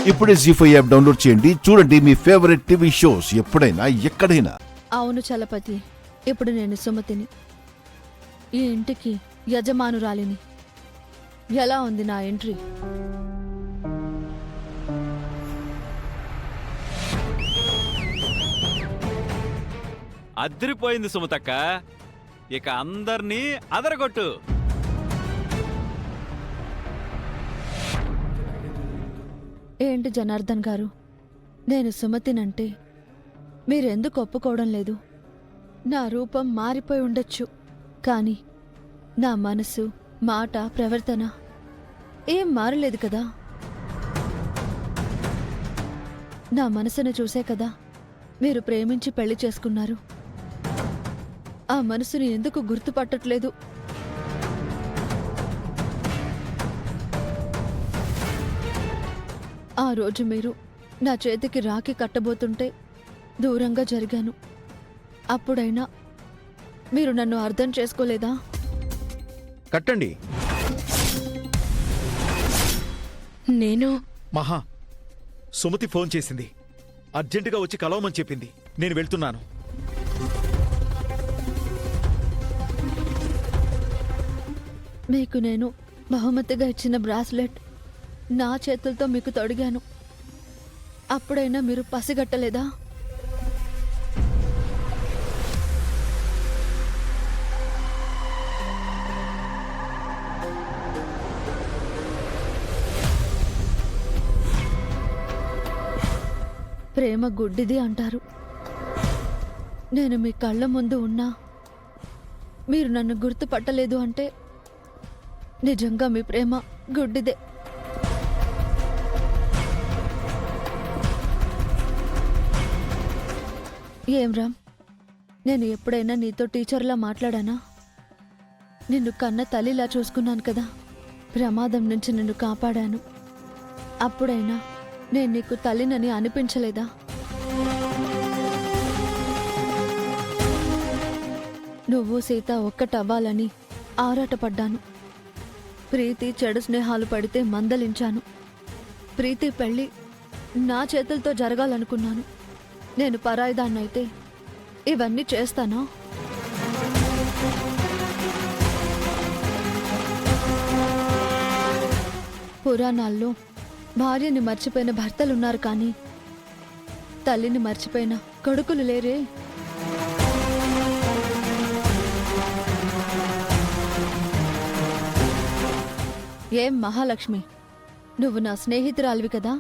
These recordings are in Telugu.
ఇప్పుడే జీ5 యాప్ డౌన్లోడ్ చేయండి. చూడండి మీ ఫేవరెట్ టీవీ షోస్ ఎప్పుడైనా ఎక్కడైనా. అవును చలపతి, ఇప్పుడు నేను సుమతిని, ఈ ఇంటికి యజమానురాలిని. ఎలా ఉంది నా ఎంట్రీ? అదిరిపోయింది సుమతక్క. ఇక అందర్నీ అదరగొట్టు. ఏంటి జనార్దన్ గారు, నేను సుమతినంటే మీరెందుకు ఒప్పుకోవడం లేదు? నా రూపం మారిపోయి ఉండొచ్చు, కానీ నా మనసు, మాట, ప్రవర్తన ఏం మారలేదు కదా. నా మనసును చూసే కదా మీరు ప్రేమించి పెళ్లి చేసుకున్నారు. ఆ మనసుని ఎందుకు గుర్తుపట్టట్లేదు? ఆ రోజు మీరు నా చేతికి రాఖీ కట్టబోతుంటే దూరంగా జరిగాను. అప్పుడైనా మీరు నన్ను అర్థం చేసుకోలేదా? కట్టండి. నేను మహా, సుమతి ఫోన్ చేసింది. అర్జెంటుగా వచ్చి కలవమని చెప్పింది. నేను వెళ్తున్నాను. మీకు నేను బహుమతిగా ఇచ్చిన బ్రాస్లెట్ నా చేతులతో మీకు తొడిగాను. అప్పుడైనా మీరు పసిగట్టలేదా? ప్రేమ గుడ్డిది అంటారు. నేను మీ కళ్ళ ముందు ఉన్నా మీరు నన్ను గుర్తుపట్టలేదు అంటే నిజంగా మీ ప్రేమ గుడ్డిదే. ఏం రామ్, నేను ఎప్పుడైనా నీతో టీచర్లా మాట్లాడానా? నిన్ను కన్న తల్లిలా చూసుకున్నాను కదా. ప్రమాదం నుంచి నిన్ను కాపాడాను. అప్పుడైనా నేను నీకు తల్లినని అనిపించలేదా? నువ్వు సీత ఒక్కటవ్వాలని ఆరాటపడ్డాను. ప్రీతి చెడు స్నేహాలు పడితే మందలించాను. ప్రీతి పెళ్ళి నా చేతులతో జరగాలనుకున్నాను. నేను పరాయిదాన్నైతే ఇవన్నీ చేస్తానా? పురాణాల్లో భార్యని మర్చిపోయిన భర్తలున్నారు, కానీ తల్లిని మర్చిపోయిన కొడుకులు లేరే. ఏం మహాలక్ష్మి, నువ్వు నా స్నేహితురాలివి కదా.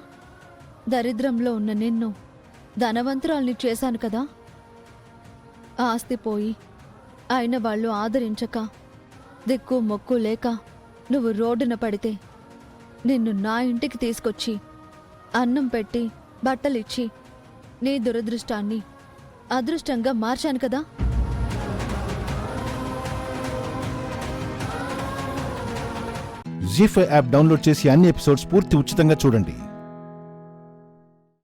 దరిద్రంలో ఉన్న నిన్ను ధనవంతురాల్ని చేశాను కదా. ఆస్తి పోయి అయిన వాళ్ళు ఆదరించక దిక్కు మొక్కు లేక నువ్వు రోడ్డున పడితే నిన్ను నా ఇంటికి తీసుకొచ్చి అన్నం పెట్టి బట్టలిచ్చి నీ దురదృష్టాన్ని అదృష్టంగా మార్చాను కదా. జీ5 యాప్ డౌన్లోడ్ చేసి అన్ని ఎపిసోడ్స్ పూర్తి ఉచితంగా చూడండి.